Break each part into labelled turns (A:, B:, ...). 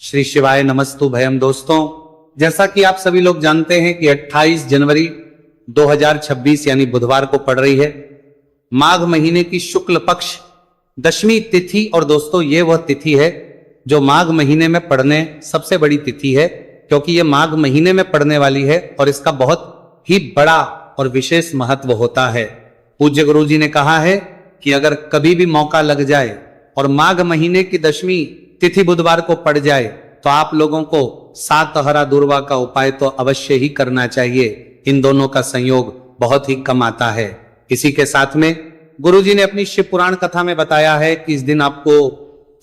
A: श्री शिवाय नमस्तु भयम। दोस्तों, जैसा कि आप सभी लोग जानते हैं कि 28 जनवरी 2026 यानी बुधवार को पड़ रही है माघ महीने की शुक्ल पक्ष दशमी तिथि। और दोस्तों, ये वह तिथि है जो माघ महीने में पड़ने सबसे बड़ी तिथि है, क्योंकि ये माघ महीने में पड़ने वाली है और इसका बहुत ही बड़ा और विशेष महत्व होता है। पूज्य गुरु जी ने कहा है कि अगर कभी भी मौका लग जाए और माघ महीने की दशमी तिथि बुधवार को पड़ जाए तो आप लोगों को 7 हरा दूर्वा का उपाय तो अवश्य ही करना चाहिए। इन दोनों का संयोग बहुत ही कम आता है। इसी के साथ में गुरुजी ने अपनी शिव पुराण कथा में बताया है कि इस दिन आपको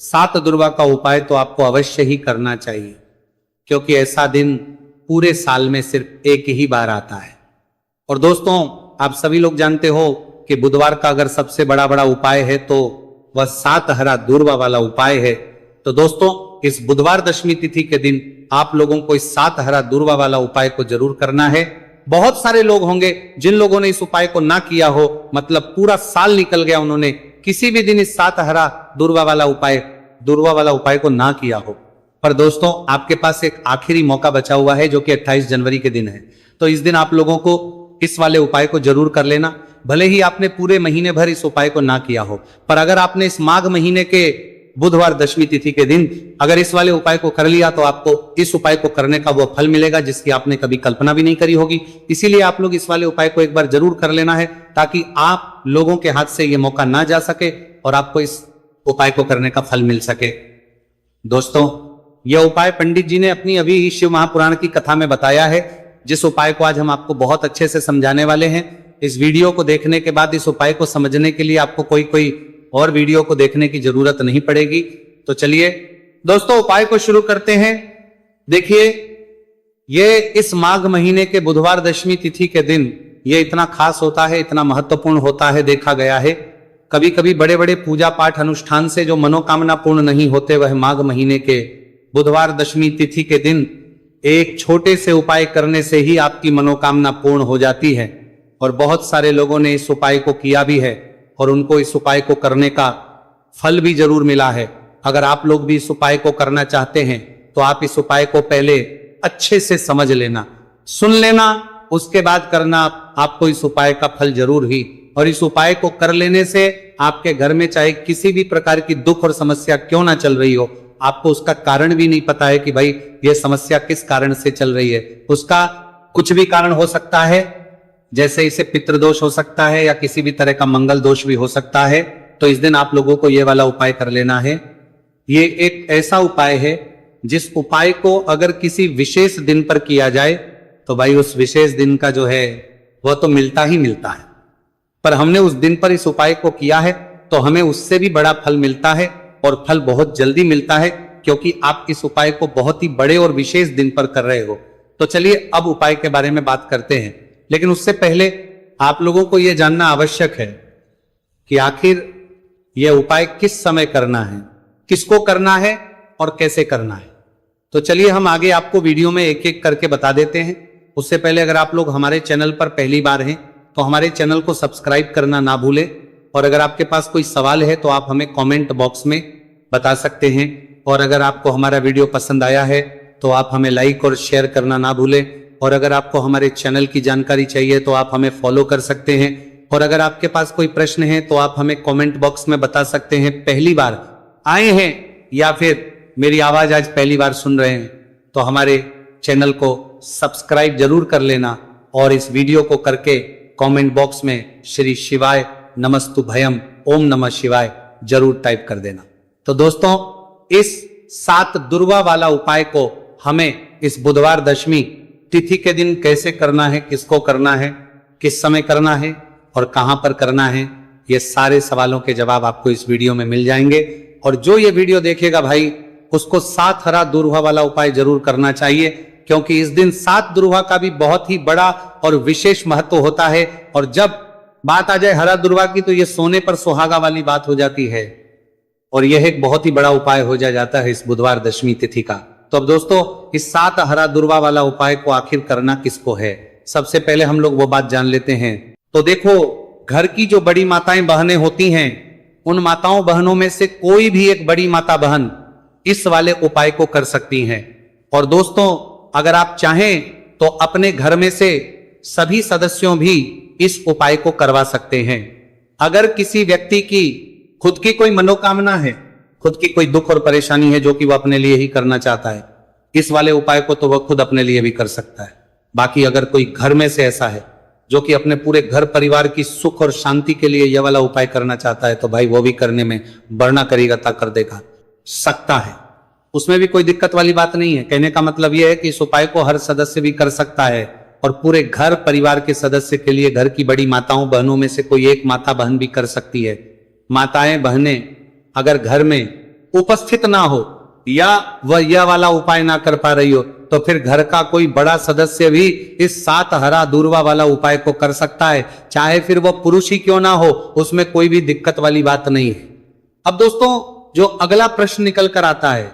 A: 7 दुर्वा का उपाय तो आपको अवश्य ही करना चाहिए, क्योंकि ऐसा दिन पूरे साल में सिर्फ एक ही बार आता है। और दोस्तों, आप सभी लोग जानते हो कि बुधवार का अगर सबसे बड़ा उपाय है तो वह 7 हरा दूर्वा वाला उपाय है। तो दोस्तों, इस बुधवार दशमी तिथि के दिन आप लोगों को इस 7 हरा दूर्वा वाला उपाय को जरूर करना है। बहुत सारे लोग होंगे जिन लोगों ने इस उपाय को ना किया हो, मतलब पूरा साल निकल गया, उन्होंने किसी भी दिन इस 7 हरा दूर्वा वाला उपाय को ना किया हो। पर दोस्तों, आपके पास एक आखिरी मौका बचा हुआ है जो कि 28 जनवरी के दिन है। तो इस दिन आप लोगों को इस वाले उपाय को जरूर कर लेना। भले ही आपने पूरे महीने भर इस उपाय को ना किया हो, पर अगर आपने इस माघ महीने के बुधवार दशमी तिथि के दिन अगर इस वाले उपाय को कर लिया तो आपको इस उपाय को करने का वो फल मिलेगा जिसकी आपने कभी कल्पना भी नहीं करी होगी। इसीलिए आप लोग इस वाले उपाय को एक बार जरूर कर लेना है, ताकि आप लोगों के हाथ से ये मौका ना जा सके और आपको इस उपाय को करने का फल मिल सके। दोस्तों, यह उपाय पंडित जी ने अपनी अभी शिव महापुराण की कथा में बताया है, जिस उपाय को आज हम आपको बहुत अच्छे से समझाने वाले हैं। इस वीडियो को देखने के बाद इस उपाय को समझने के लिए आपको कोई और वीडियो को देखने की जरूरत नहीं पड़ेगी। तो चलिए दोस्तों, उपाय को शुरू करते हैं। देखिए, ये इस माघ महीने के बुधवार दशमी तिथि के दिन ये इतना खास होता है, इतना महत्वपूर्ण होता है। देखा गया है कभी कभी बड़े पूजा पाठ अनुष्ठान से जो मनोकामना पूर्ण नहीं होते, वह माघ महीने के बुधवार दशमी तिथि के दिन एक छोटे से उपाय करने से ही आपकी मनोकामना पूर्ण हो जाती है। और बहुत सारे लोगों ने इस उपाय को किया भी है और उनको इस उपाय को करने का फल भी जरूर मिला है। अगर आप लोग भी इस उपाय को करना चाहते हैं तो आप इस उपाय को पहले अच्छे से समझ लेना, सुन लेना, उसके बाद करना। आपको इस उपाय का फल जरूर ही। और इस उपाय को कर लेने से आपके घर में चाहे किसी भी प्रकार की दुख और समस्या क्यों ना चल रही हो, आपको उसका कारण भी नहीं पता है कि भाई यह समस्या किस कारण से चल रही है। उसका कुछ भी कारण हो सकता है, जैसे इसे पितृदोष हो सकता है या किसी भी तरह का मंगल दोष भी हो सकता है। तो इस दिन आप लोगों को यह वाला उपाय कर लेना है। ये एक ऐसा उपाय है जिस उपाय को अगर किसी विशेष दिन पर किया जाए तो भाई उस विशेष दिन का जो है वह तो मिलता ही मिलता है। पर हमने उस दिन पर इस उपाय को किया है तो हमें उससे भी बड़ा फल मिलता है, और फल बहुत जल्दी मिलता है, क्योंकि आप इस उपाय को बहुत ही बड़े और विशेष दिन पर कर रहे हो। तो चलिए अब उपाय के बारे में बात करते हैं। लेकिन उससे पहले आप लोगों को यह जानना आवश्यक है कि आखिर यह उपाय किस समय करना है, किसको करना है और कैसे करना है। तो चलिए हम आगे आपको वीडियो में एक एक करके बता देते हैं। उससे पहले अगर आप लोग हमारे चैनल पर पहली बार हैं तो हमारे चैनल को सब्सक्राइब करना ना भूलें। और अगर आपके पास कोई सवाल है तो आप हमें कमेंट बॉक्स में बता सकते हैं। और अगर आपको हमारा वीडियो पसंद आया है तो आप हमें लाइक और शेयर करना ना भूलें। और अगर आपको हमारे चैनल की जानकारी चाहिए तो आप हमें फॉलो कर सकते हैं। और अगर आपके पास कोई प्रश्न है तो आप हमें कमेंट बॉक्स में बता सकते हैं। पहली बार आए हैं या फिर मेरी आवाज आज पहली बार सुन रहे हैं तो हमारे चैनल को सब्सक्राइब जरूर कर लेना, और इस वीडियो को करके कमेंट बॉक्स में श्री शिवाय नमस्तु भयम ओम नमः शिवाय जरूर टाइप कर देना। तो दोस्तों, इस 7 दुर्वा वाला उपाय को हमें इस बुधवार दशमी तिथि के दिन कैसे करना है, किसको करना है, किस समय करना है और कहां पर करना है, ये सारे सवालों के जवाब आपको इस वीडियो में मिल जाएंगे। और जो ये वीडियो देखेगा भाई, उसको 7 हरा दूर्वा वाला उपाय जरूर करना चाहिए, क्योंकि इस दिन 7 दूर्वा का भी बहुत ही बड़ा और विशेष महत्व होता है। और जब बात आ जाए हरा दूर्वा की तो यह सोने पर सुहागा वाली बात हो जाती है, और यह एक बहुत ही बड़ा उपाय हो जाता है इस बुधवार दशमी तिथि का। तो अब दोस्तों, इस 7 हरा दूर्वा वाला उपाय को आखिर करना किसको है, सबसे पहले हम लोग वो बात जान लेते हैं। तो देखो, घर की जो बड़ी माताएं बहनें होती हैं, उन माताओं बहनों में से कोई भी एक बड़ी माता बहन इस वाले उपाय को कर सकती हैं। और दोस्तों, अगर आप चाहें तो अपने घर में से सभी सदस्यों भी इस उपाय को करवा सकते हैं। अगर किसी व्यक्ति की खुद की कोई मनोकामना है, खुद की कोई दुख और परेशानी है जो कि वह अपने लिए ही करना चाहता है, इस वाले उपाय को तो वह खुद अपने लिए भी कर सकता है। बाकी अगर कोई घर में से ऐसा है जो कि अपने पूरे घर परिवार की सुख और शांति के लिए यह वाला उपाय करना चाहता है, तो भाई वो भी करने में बढ़ना करेगा कर देगा, सकता है। उसमें भी कोई दिक्कत वाली बात नहीं है। कहने का मतलब यह है कि इस उपाय को हर सदस्य भी कर सकता है और पूरे घर परिवार के सदस्य के लिए घर की बड़ी माताओं बहनों में से कोई एक माता बहन भी कर सकती है। माताएं बहनें अगर घर में उपस्थित ना हो या वह यह वाला उपाय ना कर पा रही हो, तो फिर घर का कोई बड़ा सदस्य भी इस 7 हरा दूर्वा वाला उपाय को कर सकता है, चाहे फिर वह पुरुष ही क्यों ना हो, उसमें कोई भी दिक्कत वाली बात नहीं है। अब दोस्तों, जो अगला प्रश्न निकल कर आता है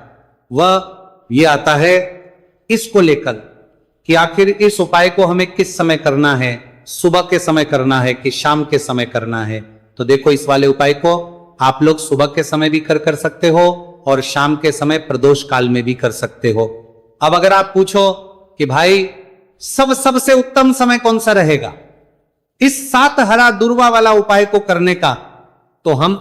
A: वह यह आता है इसको लेकर कि आखिर इस उपाय को हमें किस समय करना है, सुबह के समय करना है कि शाम के समय करना है। तो देखो, इस वाले उपाय को आप लोग सुबह के समय भी कर सकते हो और शाम के समय प्रदोष काल में भी कर सकते हो। अब अगर आप पूछो कि भाई सबसे उत्तम समय कौन सा रहेगा इस 7 हरा दूर्वा वाला उपाय को करने का, तो हम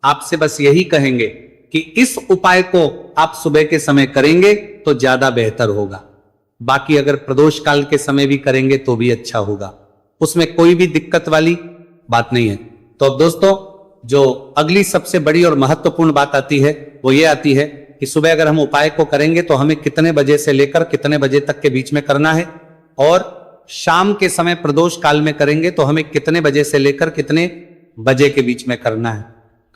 A: आपसे बस यही कहेंगे कि इस उपाय को आप सुबह के समय करेंगे तो ज्यादा बेहतर होगा। बाकी अगर प्रदोष काल के समय भी करेंगे तो भी अच्छा होगा, उसमें कोई भी दिक्कत वाली बात नहीं है। तो अब दोस्तों, जो अगली सबसे बड़ी और महत्वपूर्ण बात आती है वो ये आती है कि सुबह अगर हम उपाय को करेंगे तो हमें कितने बजे से लेकर कितने बजे तक के बीच में करना है, और शाम के समय प्रदोष काल में करेंगे तो हमें कितने बजे से लेकर कितने बजे के बीच में करना है।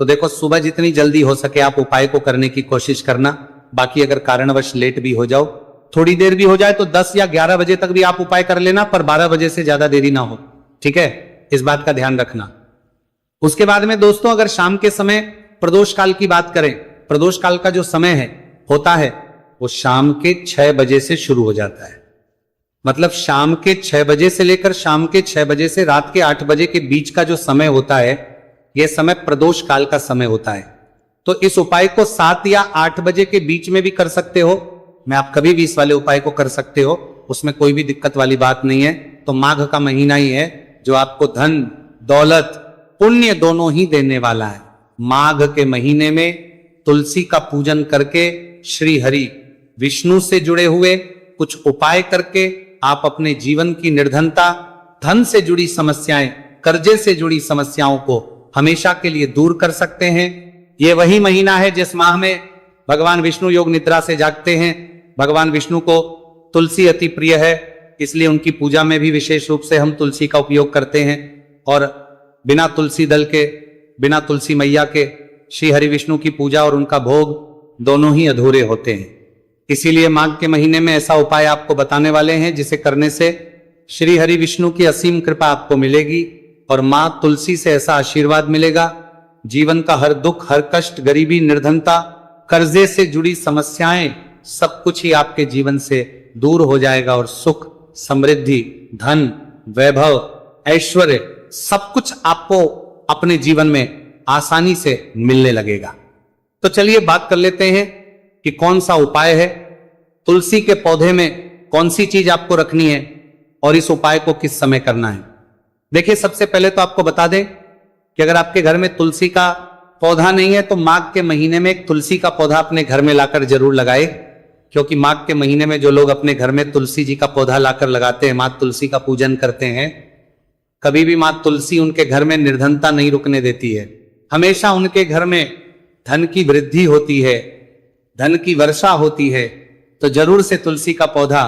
A: तो देखो, सुबह जितनी जल्दी हो सके आप उपाय को करने की कोशिश करना। बाकी अगर कारणवश लेट भी हो जाओ, थोड़ी देर भी हो जाए, तो 10 या 11 बजे तक भी आप उपाय कर लेना, पर 12 बजे से ज्यादा देरी ना हो, ठीक है? इस बात का ध्यान रखना। उसके बाद में दोस्तों, अगर शाम के समय प्रदोष काल की बात करें, प्रदोष काल का जो समय है होता है वो शाम के 6 बजे से शुरू हो जाता है। मतलब शाम के 6 बजे से लेकर शाम के 6 बजे से रात के 8 बजे के बीच का जो समय होता है, यह समय प्रदोष काल का समय होता है। तो इस उपाय को 7 या 8 बजे के बीच में भी कर सकते हो, मैं आप कभी भी इस वाले उपाय को कर सकते हो, उसमें कोई भी दिक्कत वाली बात नहीं है। तो माघ का महीना ही है जो आपको धन दौलत पुण्य दोनों ही देने वाला है। माघ के महीने में तुलसी का पूजन करके श्री हरि विष्णु से जुड़े हुए कुछ उपाय करके आप अपने जीवन की निर्धनता, धन से जुड़ी समस्याएं, कर्जे से जुड़ी समस्याओं को हमेशा के लिए दूर कर सकते हैं। ये वही महीना है जिस माह में भगवान विष्णु योग निद्रा से जागते हैं। भगवान विष्णु को तुलसी अति प्रिय है, इसलिए उनकी पूजा में भी विशेष रूप से हम तुलसी का उपयोग करते हैं। और बिना तुलसी दल के, बिना तुलसी मैया के श्री हरि विष्णु की पूजा और उनका भोग दोनों ही अधूरे होते हैं। इसीलिए माघ के महीने में ऐसा उपाय आपको बताने वाले हैं जिसे करने से श्री हरि विष्णु की असीम कृपा आपको मिलेगी और मां तुलसी से ऐसा आशीर्वाद मिलेगा, जीवन का हर दुख, हर कष्ट, गरीबी, निर्धनता, कर्जे से जुड़ी समस्याएं, सब कुछ ही आपके जीवन से दूर हो जाएगा और सुख, समृद्धि, धन, वैभव, ऐश्वर्य सब कुछ आपको अपने जीवन में आसानी से मिलने लगेगा। तो चलिए बात कर लेते हैं कि कौन सा उपाय है, तुलसी के पौधे में कौन सी चीज आपको रखनी है और इस उपाय को किस समय करना है। देखिए, सबसे पहले तो आपको बता दें कि अगर आपके घर में तुलसी का पौधा नहीं है तो माघ के महीने में एक तुलसी का पौधा अपने घर में लाकर जरूर लगाए, क्योंकि माघ के महीने में जो लोग अपने घर में तुलसी जी का पौधा लाकर लगाते हैं, मां तुलसी का पूजन करते हैं, कभी भी मां तुलसी उनके घर में निर्धनता नहीं रुकने देती है। हमेशा उनके घर में धन की वृद्धि होती है, धन की वर्षा होती है। तो जरूर से तुलसी का पौधा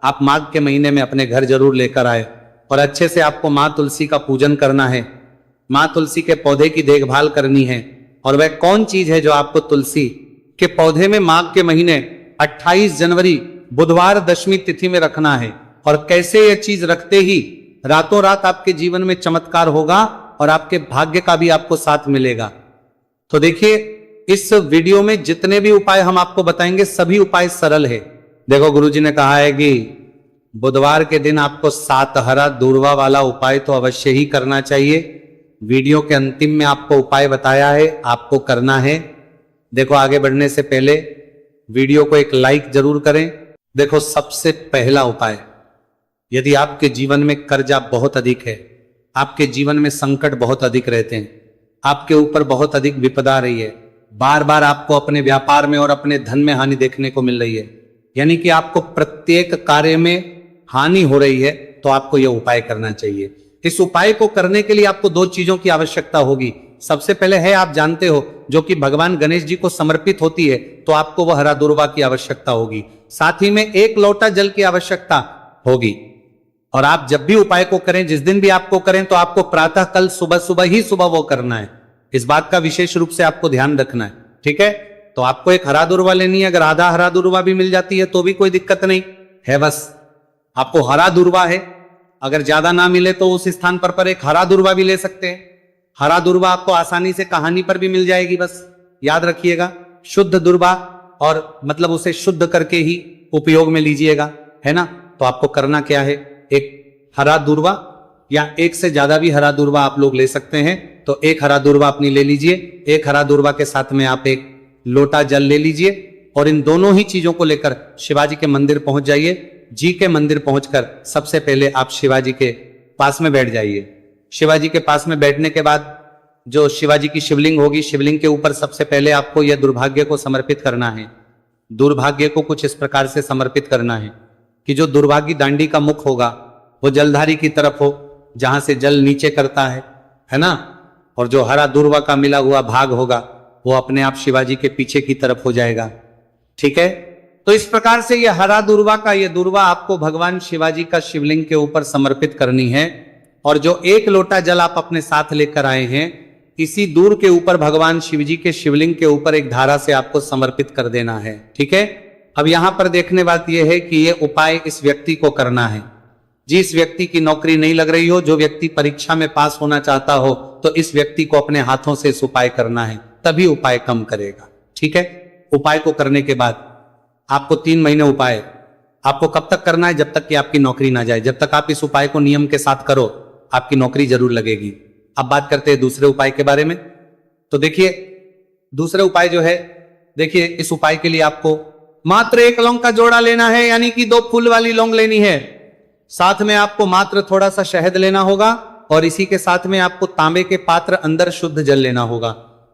A: आप माघ के महीने में अपने घर जरूर लेकर आए और अच्छे से आपको मां तुलसी का पूजन करना है, मां तुलसी के पौधे की देखभाल करनी है। और वह कौन चीज है जो आपको तुलसी के पौधे में माघ के महीने 28 जनवरी बुधवार दशमी तिथि में रखना है, और कैसे यह चीज रखते ही रातों रात आपके जीवन में चमत्कार होगा और आपके भाग्य का भी आपको साथ मिलेगा। तो देखिए, इस वीडियो में जितने भी उपाय हम आपको बताएंगे सभी उपाय सरल है। देखो, गुरुजी ने कहा है कि बुधवार के दिन आपको 7 हरा दूर्वा वाला उपाय तो अवश्य ही करना चाहिए। वीडियो के अंतिम में आपको उपाय बताया है, आपको करना है। देखो, आगे बढ़ने से पहले वीडियो को एक लाइक जरूर करें। देखो, सबसे पहला उपाय, यदि आपके जीवन में कर्जा बहुत अधिक है, आपके जीवन में संकट बहुत अधिक रहते हैं, आपके ऊपर बहुत अधिक विपदा आ रही है, बार बार आपको अपने व्यापार में और अपने धन में हानि देखने को मिल रही है, यानी कि आपको प्रत्येक कार्य में हानि हो रही है, तो आपको यह उपाय करना चाहिए। इस उपाय को करने के लिए आपको दो चीजों की आवश्यकता होगी। सबसे पहले है, आप जानते हो, जो कि भगवान गणेश जी को समर्पित होती है, तो आपको वह हरा दुर्वा की आवश्यकता होगी। साथ ही में 1 लोटा जल की आवश्यकता होगी। और आप जब भी उपाय को करें, जिस दिन भी आपको करें, तो आपको प्रातः कल सुबह वो करना है। इस बात का विशेष रूप से आपको ध्यान रखना है, ठीक है। तो आपको एक हरा दुर्वा लेनी है। अगर आधा हरा दुर्वा भी मिल जाती है तो भी कोई दिक्कत नहीं है। बस आपको हरा दुर्वा है, अगर ज्यादा ना मिले तो उस स्थान पर एक हरा दुर्वा भी ले सकते हैं। हरा दुर्वा आपको आसानी से कहानी पर भी मिल जाएगी। बस याद रखिएगा, शुद्ध दुर्वा, और मतलब उसे शुद्ध करके ही उपयोग में लीजिएगा, है ना। तो आपको करना क्या है, एक हरा दुर्वा या एक से ज्यादा भी हरा दुर्वा आप लोग ले सकते हैं। तो एक हरा दुर्वा अपनी ले लीजिए। एक हरा दुर्वा के साथ में आप एक लोटा जल ले लीजिए और इन दोनों ही चीजों को लेकर शिवाजी के मंदिर पहुंच जाइए। जी के मंदिर पहुंचकर सबसे पहले आप शिवाजी के पास में बैठ जाइए। शिवाजी के पास में बैठने के बाद जो शिवाजी की शिवलिंग होगी, शिवलिंग के ऊपर सबसे पहले आपको यह दुर्भाग्य को समर्पित करना है। दुर्भाग्य को कुछ इस प्रकार से समर्पित करना है कि जो दुर्भाग्य दांडी का मुख होगा वो जलधारी की तरफ हो, जहां से जल नीचे करता है ना। और जो हरा दुर्वा का मिला हुआ भाग होगा वो अपने आप शिवाजी के पीछे की तरफ हो जाएगा, ठीक है। तो इस प्रकार से ये हरा दुर्वा का ये दुर्वा आपको भगवान शिवाजी का शिवलिंग के ऊपर समर्पित करनी है। और जो 1 लोटा जल आप अपने साथ लेकर आए हैं, इसी दूर के ऊपर भगवान शिवजी के शिवलिंग के ऊपर एक धारा से आपको समर्पित कर देना है, ठीक है। अब यहां पर देखने बात यह है कि यह उपाय इस व्यक्ति को करना है जिस व्यक्ति की नौकरी नहीं लग रही हो, जो व्यक्ति परीक्षा में पास होना चाहता हो, तो इस व्यक्ति को अपने हाथों से इस उपाय करना है, तभी उपाय काम करेगा, ठीक है। उपाय को करने के बाद आपको 3 महीने उपाय आपको कब तक करना है, जब तक कि आपकी नौकरी ना जाए। जब तक आप इस उपाय को नियम के साथ करो, आपकी नौकरी जरूर लगेगी। अब बात करते हैं दूसरे उपाय के बारे में। तो देखिए, दूसरे उपाय जो है, देखिए इस उपाय के लिए आपको मात्र 1 लौंग का जोड़ा लेना है, यानी कि 2 फूल वाली लौंग लेनी है। साथ में आपको मात्र थोड़ा सा शहद लेना होगा और इसी के साथ में आपको तांबे के पात्र अंदर शुद्ध जल लेना होगा।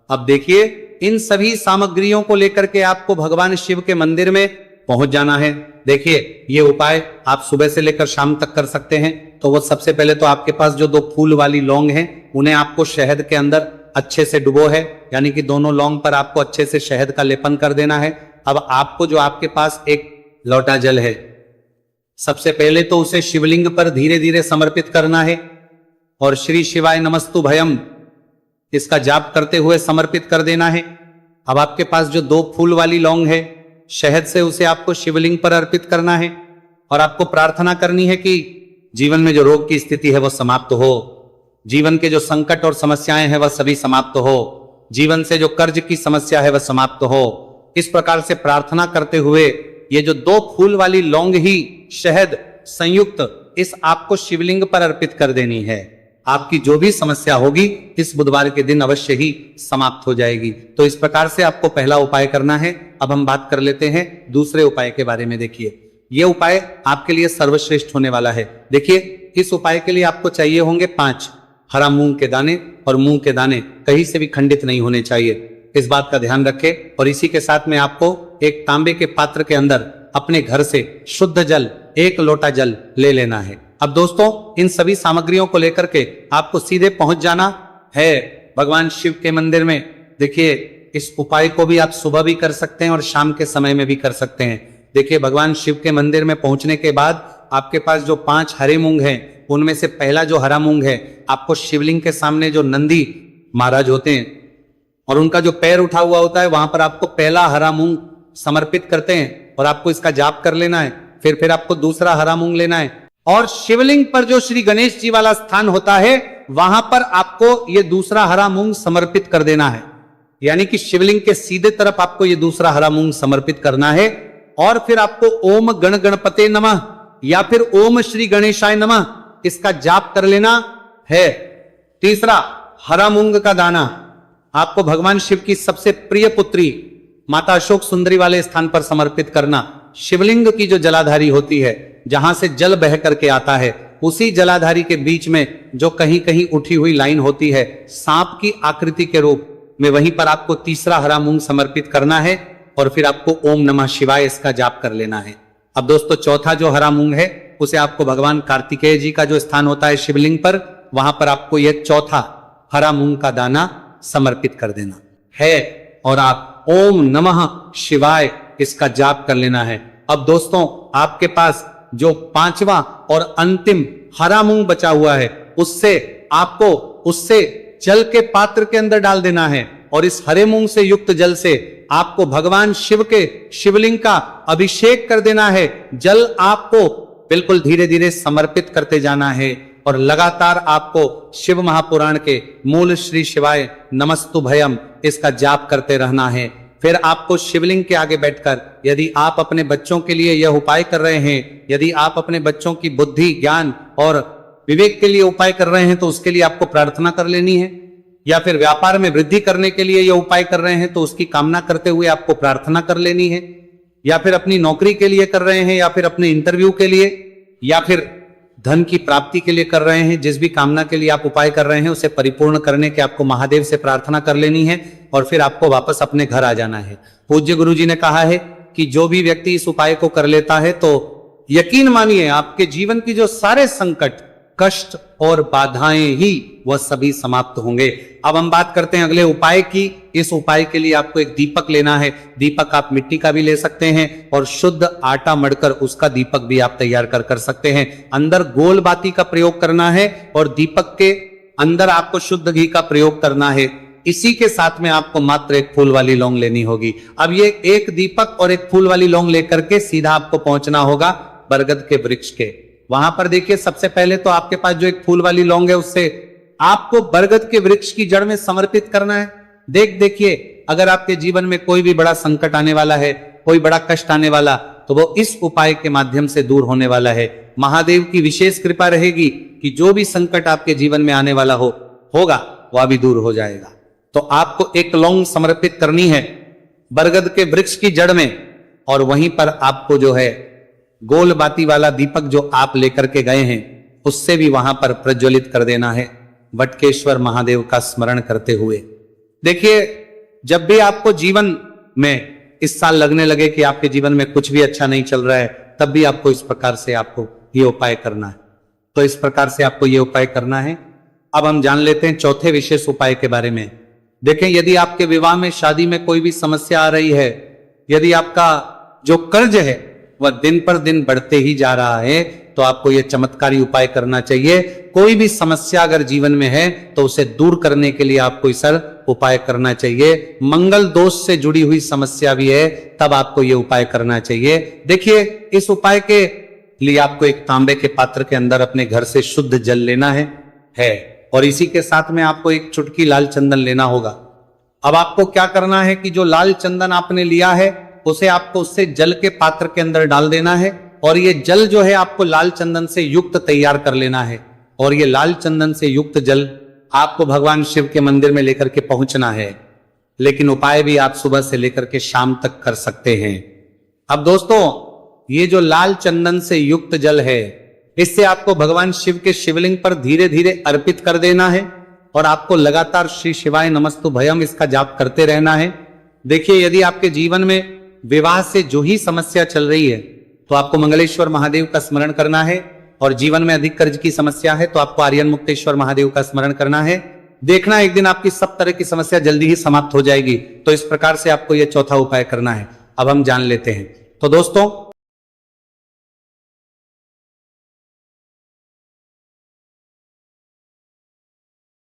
A: अब देखिए, इन सभी सामग्रियों को लेकर के आपको भगवान शिव के मंदिर में पहुंच जाना है। देखिए, ये उपाय आप सुबह से लेकर शाम तक कर सकते हैं। तो वो सबसे पहले तो आपके पास जो 2 फूल वाली लौंग हैं, उन्हें आपको शहद के अंदर अच्छे से डुबो है, यानी कि दोनों लौंग पर आपको अच्छे से शहद का लेपन कर देना है। अब आपको जो आपके पास 1 लोटा जल है, सबसे पहले तो उसे शिवलिंग पर धीरे धीरे समर्पित करना है और श्री शिवाय नमस्तु भयम इसका जाप करते हुए समर्पित कर देना है। अब आपके पास जो 2 फूल वाली लौंग है, शहद से उसे आपको शिवलिंग पर अर्पित करना है और आपको प्रार्थना करनी है कि जीवन में जो रोग की स्थिति है वह समाप्त हो, जीवन के जो संकट और समस्याएं हैं वह सभी समाप्त हो, जीवन से जो कर्ज की समस्या है वह समाप्त हो। इस प्रकार से प्रार्थना करते हुए ये जो 2 फूल वाली लौंग ही शहद संयुक्त इस आपको शिवलिंग पर अर्पित कर देनी है। आपकी जो भी समस्या होगी इस बुधवार के दिन अवश्य ही समाप्त हो जाएगी। तो इस प्रकार से आपको पहला उपाय करना है। अब हम बात कर लेते हैं दूसरे उपाय के बारे में। देखिए, यह उपाय आपके लिए सर्वश्रेष्ठ होने वाला है। देखिए, इस उपाय के लिए आपको चाहिए होंगे 5 हरा मूंग के दाने, और मूंग के दाने कहीं से भी खंडित नहीं होने चाहिए, इस बात का ध्यान रखें। और इसी के साथ में आपको एक तांबे के पात्र के अंदर अपने घर से शुद्ध जल 1 लोटा जल ले लेना है। अब दोस्तों, इन सभी सामग्रियों को लेकर के आपको सीधे पहुंच जाना है भगवान शिव के मंदिर में। देखिए, इस उपाय को भी आप सुबह भी कर सकते हैं और शाम के समय में भी कर सकते हैं। देखिए, भगवान शिव के मंदिर में पहुंचने के बाद आपके पास जो 5 हरे मूंग हैं, उनमें से पहला जो हरा मूंग है, आपको शिवलिंग के सामने जो नंदी महाराज होते हैं और उनका जो पैर उठा हुआ होता है, वहां पर आपको पहला हरा मूंग समर्पित करते हैं और आपको इसका जाप कर लेना है। फिर आपको दूसरा हरा मूंग लेना है और शिवलिंग पर जो श्री गणेश जी वाला स्थान होता है, वहां पर आपको ये दूसरा हरा मूंग समर्पित कर देना है। यानी कि शिवलिंग के सीधे तरफ आपको ये दूसरा हरा मूंग समर्पित करना है। और फिर आपको ओम गण गणपते नमः या फिर ओम श्री गणेशाय नमः इसका जाप कर लेना है। तीसरा, हरा मूंग का दाना आपको भगवान शिव की सबसे प्रिय पुत्री माता अशोक सुंदरी वाले स्थान पर समर्पित करना। शिवलिंग की जो जलाधारी होती है, जहां से जल बह करके आता है, उसी जलाधारी के बीच में जो कहीं कहीं उठी हुई लाइन होती है सांप की आकृति के रूप में, वहीं पर आपको तीसरा हरा मूंग समर्पित करना है और फिर आपको ओम नमः शिवाय इसका जाप कर लेना है। अब दोस्तों चौथा जो हरा मूंग है उसे आपको भगवान कार्तिकेय जी का जो स्थान होता है शिवलिंग पर, वहां पर आपको यह चौथा हरा मूंग का दाना समर्पित कर देना है और आप ओम नमः शिवाय इसका जाप कर लेना है। अब दोस्तों आपके पास जो पांचवा और अंतिम हरा मूंग बचा हुआ है उससे जल के पात्र के अंदर डाल देना है और इस हरे मूंग से युक्त जल से आपको भगवान शिव के शिवलिंग का अभिषेक कर देना है। जल आपको बिल्कुल धीरे धीरे समर्पित करते जाना है और लगातार आपको शिव महापुराण के मूल श्री शिवाय नमस्तुभयम इसका जाप करते रहना है। फिर आपको शिवलिंग के आगे बैठकर, यदि आप अपने बच्चों के लिए यह उपाय कर रहे हैं, यदि आप अपने बच्चों की बुद्धि ज्ञान और विवेक के लिए उपाय कर रहे हैं तो उसके लिए आपको प्रार्थना कर लेनी है, या फिर व्यापार में वृद्धि करने के लिए यह उपाय कर रहे हैं तो उसकी कामना करते हुए आपको प्रार्थना कर लेनी है, या फिर अपनी नौकरी के लिए कर रहे हैं, या फिर अपने इंटरव्यू के लिए, या फिर धन की प्राप्ति के लिए कर रहे हैं, जिस भी कामना के लिए आप उपाय कर रहे हैं उसे परिपूर्ण करने के आपको महादेव से प्रार्थना कर लेनी है और फिर आपको वापस अपने घर आ जाना है। पूज्य गुरु जी ने कहा है कि जो भी व्यक्ति इस उपाय को कर लेता है तो यकीन मानिए आपके जीवन की जो सारे संकट, कष्ट और बाधाएं ही वह सभी समाप्त होंगे। अब हम बात करते हैं अगले उपाय की। इस उपाय के लिए आपको एक दीपक लेना है। दीपक आप मिट्टी का भी ले सकते हैं और शुद्ध आटा मढ़कर उसका दीपक भी आप तैयार कर सकते हैं। अंदर गोल बाती का प्रयोग करना है और दीपक के अंदर आपको शुद्ध घी का प्रयोग करना है। इसी के साथ में आपको मात्र एक फूल वाली लौंग लेनी होगी। अब ये एक दीपक और एक फूल वाली लौंग लेकर के सीधा आपको पहुंचना होगा बरगद के वृक्ष के। वहां पर देखिए सबसे पहले तो आपके पास जो एक फूल वाली लौंग है उससे आपको बरगद के वृक्ष की जड़ में समर्पित करना है। देखिए अगर आपके जीवन में कोई भी बड़ा संकट आने वाला है, कोई बड़ा कष्ट आने वाला, तो वो इस उपाय के माध्यम से दूर होने वाला है। महादेव की विशेष कृपा रहेगी कि जो भी संकट आपके जीवन में आने वाला होगा वह भी दूर हो जाएगा। तो आपको एक लौंग समर्पित करनी है बरगद के वृक्ष की जड़ में और वहीं पर आपको जो है गोल बाती वाला दीपक जो आप लेकर के गए हैं उससे भी वहां पर प्रज्वलित कर देना है, वटकेश्वर महादेव का स्मरण करते हुए। देखिए जब भी आपको जीवन में इस साल लगने लगे कि आपके जीवन में कुछ भी अच्छा नहीं चल रहा है, तब भी आपको इस प्रकार से आपको ये उपाय करना है। तो इस प्रकार से आपको ये उपाय करना है। अब हम जान लेते हैं चौथे विशेष उपाय के बारे में। देखें यदि आपके विवाह में, शादी में कोई भी समस्या आ रही है, यदि आपका जो कर्ज है वह दिन पर दिन बढ़ते ही जा रहा है, तो आपको यह चमत्कारी उपाय करना चाहिए। कोई भी समस्या अगर जीवन में है तो उसे दूर करने के लिए आपको इस उपाय करना चाहिए। मंगल दोष से जुड़ी हुई समस्या भी है तब आपको यह उपाय करना चाहिए। देखिए इस उपाय के लिए आपको एक तांबे के पात्र के अंदर अपने घर से शुद्ध जल लेना है और इसी के साथ में आपको एक चुटकी लाल चंदन लेना होगा। अब आपको क्या करना है कि जो लाल चंदन आपने लिया है उसे आपको उससे जल के पात्र के अंदर डाल देना है और ये जल जो है आपको लाल चंदन से युक्त तैयार कर लेना है और ये लाल चंदन से युक्त जल आपको भगवान शिव के मंदिर में लेकर के पहुंचना है। लेकिन उपाय भी आप सुबह से लेकर के शाम तक कर सकते हैं। अब दोस्तों ये जो लाल चंदन से युक्त जल है इससे आपको भगवान शिव के शिवलिंग पर धीरे धीरे अर्पित कर देना है और आपको लगातार श्री शिवाय नमस्तुभयम इसका जाप करते रहना है। देखिए यदि आपके जीवन में विवाह से जो ही समस्या चल रही है तो आपको मंगलेश्वर महादेव का स्मरण करना है और जीवन में अधिक कर्ज की समस्या है तो आपको आर्यन मुक्तेश्वर महादेव का स्मरण करना है। देखना एक दिन आपकी सब तरह की समस्या जल्दी ही समाप्त हो जाएगी। तो इस प्रकार से आपको यह चौथा उपाय करना है। अब हम जान लेते हैं। तो दोस्तों